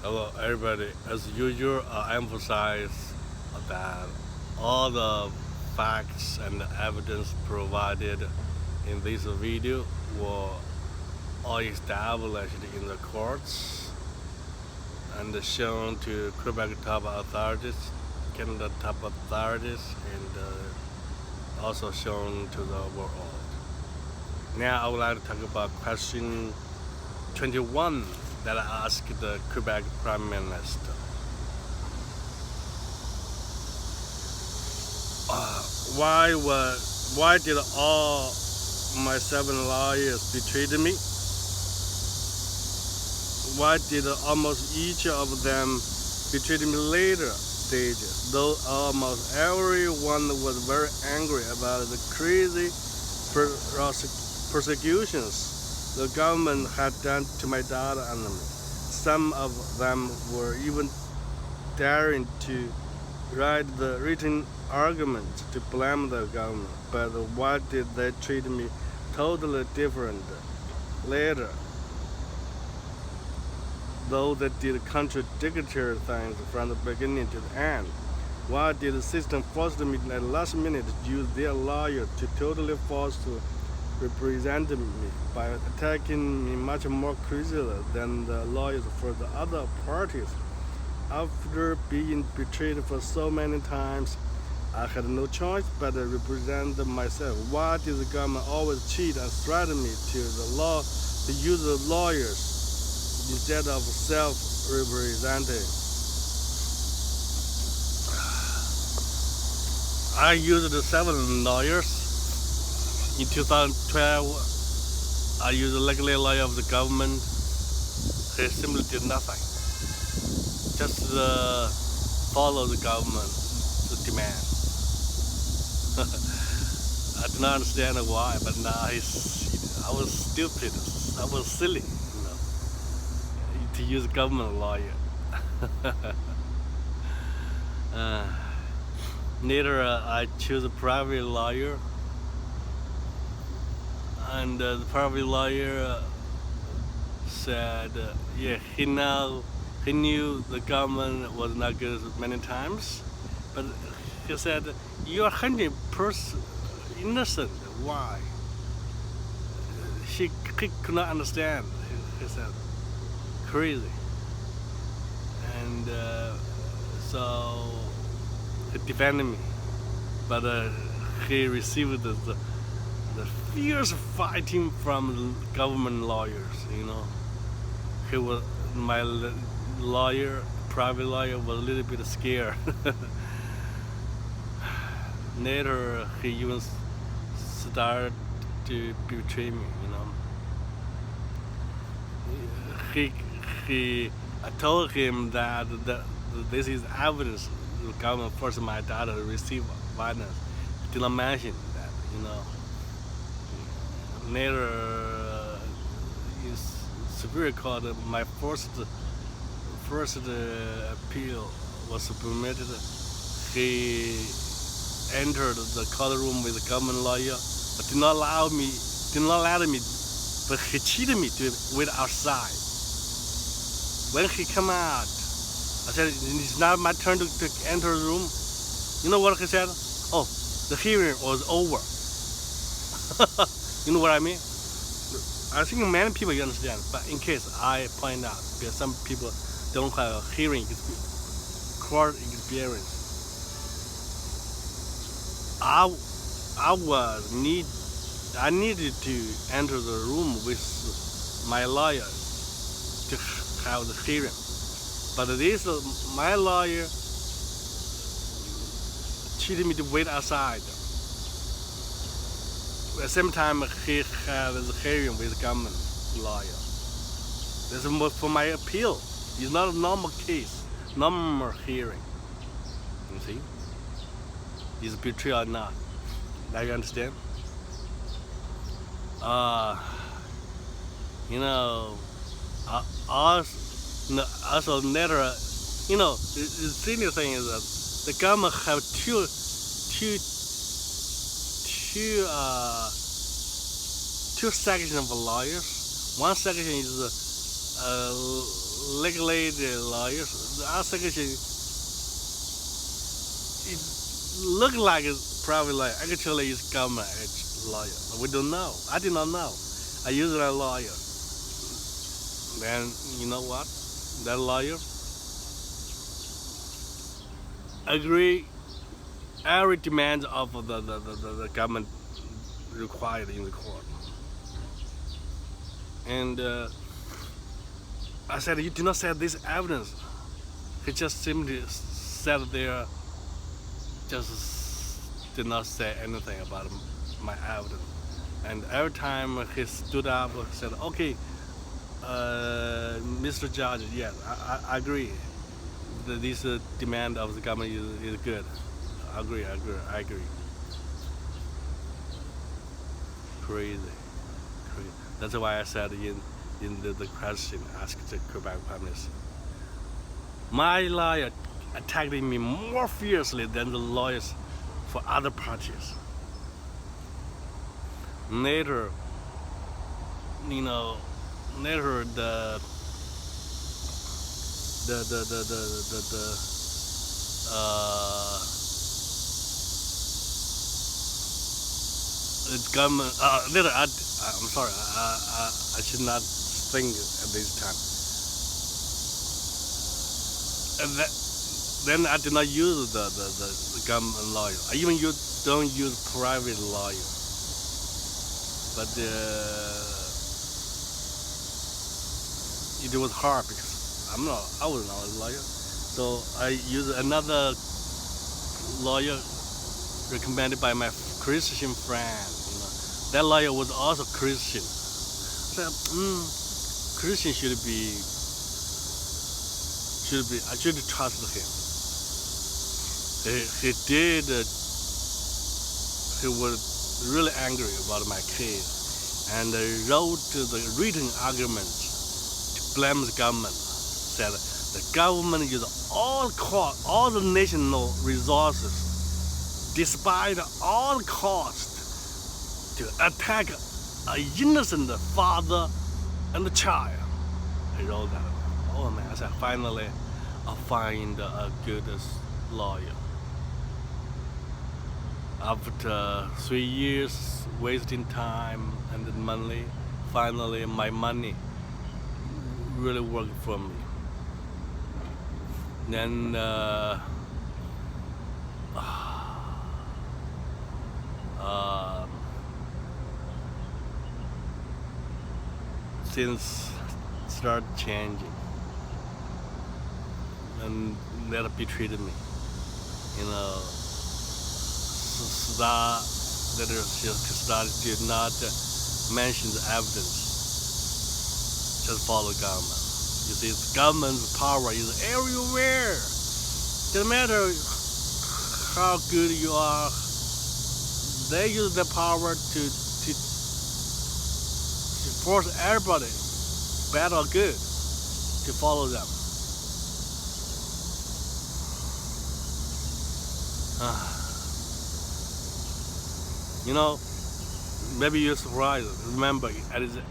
Hello, everybody. As usual, I emphasize that all the facts and evidence provided in this video were all established in the courts and shown to Quebec top authorities, Canada top authorities, and also shown to the world. Now, I would like to talk about question 21 that I asked the Quebec Prime Minister. Why did all my 7 lawyers betray me? Why did almost each of them betray me later stages? Though almost everyone was very angry about the crazy prosecutions the government had done to my daughter and me. Some of them were even daring to write the written arguments to blame the government. But why did they treat me totally different later? Though they did contradictory things from the beginning to the end. Why did the system force me at the last minute to use their lawyer to totally falsely represent me by attacking me much more crazily than the lawyers for the other parties? After being betrayed for so many times, I had no choice but to represent myself. Why did the government always cheat and threaten me to use the lawyers instead of self-representing? I used 7 lawyers. In 2012, I used the legal lawyer of the government. They simply did nothing. Just follow the government's demand. I do not understand why, but now I was stupid. I was silly, to use government lawyer. Later, I chose a private lawyer, and the private lawyer said, he knew the government was not good many times, but he said, "You are 100% innocent. Why?" He could not understand. He said, "Crazy," and so he defended me, but he received the fierce fighting from the government lawyers. He was my lawyer, private lawyer, was a little bit scared. Later, he even started to betray me. I told him that this is evidence the government forced my daughter to receive violence. He did not mention that. Later, his Superior Court, my first appeal was permitted. He entered the courtroom with the government lawyer, but did not let me, but he cheated me to wait outside. When he came out, I said, "It's not my turn to enter the room." You know what he said? "Oh, the hearing was over." You know what I mean? I think many people understand, but in case I point out, because some people don't have court experience. I needed to enter the room with my lawyer to have the hearing, but my lawyer cheated me to wait outside. At the same time, he had the hearing with the government lawyer. This is for my appeal. It's not a normal case, normal hearing. You see? Is betrayal or not? Now you understand? Also later, the senior thing is that the government have two sections of lawyers. One section is legally the lawyers. Our section, it look like it's probably like actually it's government lawyer. But we don't know. I did not know. I use a lawyer. Then you know what? That lawyer agree every demand of the government required in the court. And I said, you do not say this evidence. He just simply said there, just did not say anything about my evidence. And every time he stood up, he said, okay, Mr. Judge, yes, I agree. This demand of the government is good. I agree. Crazy. That's why I said in the question asked the Quebec Prime Minister. My lawyer attacked me more fiercely than the lawyers for other parties. Later, the government. Later, I'm sorry. I should not think at this time. And then I did not use the government lawyer. I even don't use private lawyer. But it was hard because I was not a lawyer. So I used another lawyer recommended by my Christian friend. That lawyer was also Christian. I said, Christian should be. I should trust him. He did. He was really angry about my case, and wrote the written arguments to blame the government. Said the government used all the national resources, despite all costs, to attack an innocent father and child. He wrote that. Oh man, I said, finally, I'll find a good lawyer. After 3 years wasting time and money, finally my money really worked for me. Then things started changing, and that betrayed me. That started to not mention the evidence, just follow government. You see, the government's power is everywhere. Doesn't matter how good you are, they use their power to force everybody, bad or good, to follow them. Maybe you're surprised. Remember, at the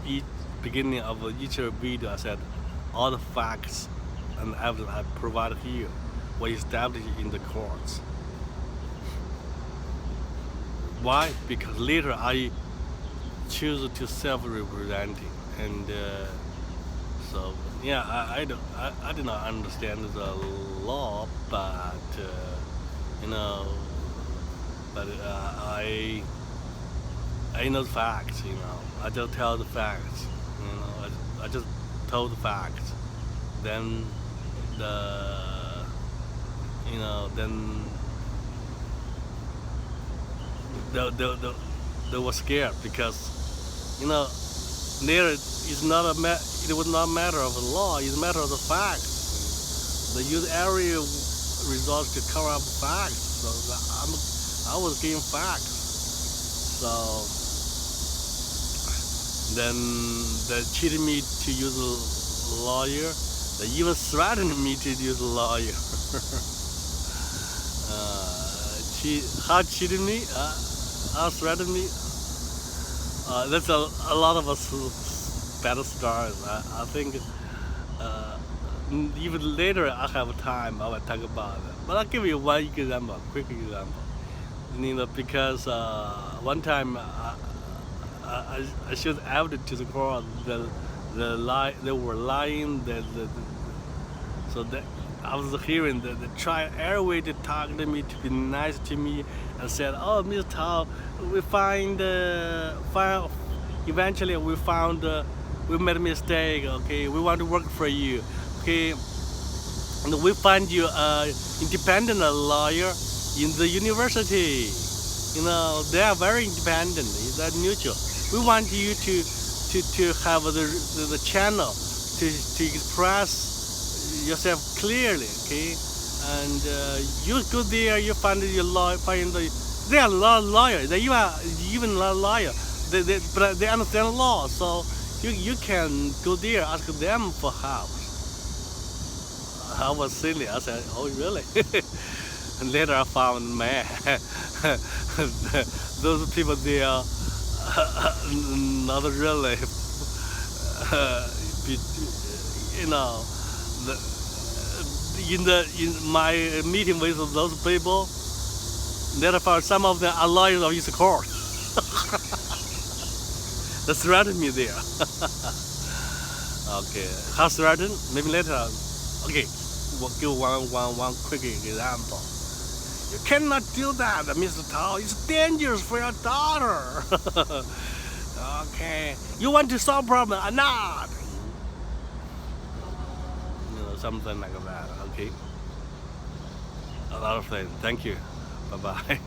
beginning of each video, I said all the facts and evidence I provided here were established in the courts. Why? Because later I choose to self-representing, and so yeah, I did not understand the law, but I know the facts. I just tell the facts. I just told the facts. Then they were scared because there is not it was not a matter of the law. It's a matter of the facts. They use every resource to cover up facts. So I was giving facts. So then they cheated me to use a lawyer. They even threatened me to use a lawyer. How cheated me? How threatened me? That's a lot of us bad stars. I think even later I have time, I will talk about it. But I'll give you one example, quick example. Because one time I showed evidence to the court they were lying. So that I was hearing the trial every way to talk to me, to be nice to me, and said, "Oh, Mr. Tao, we eventually we found we made a mistake. Okay, we want to work for you. Okay, and we find you independent lawyer in the university. They are very independent. They're neutral. We want you to have the channel to express yourself clearly, okay? And you go there, you find your lawyer, they are not lawyers. They even not lawyer. But they understand law, so you can go there, ask them for help." I was silly. I said, "Oh, really?" And later I found, man, those people they are not really, in my meeting with those people, later found some of them are lawyers of his court. They threatened me there. Okay, how threatened? Maybe later. Okay, we'll give one quick example. "You cannot do that, Mr. Tao. It's dangerous for your daughter." Okay, "You want to solve problem or not?" Something like that. Okay, a lot of things. Thank you. Bye bye.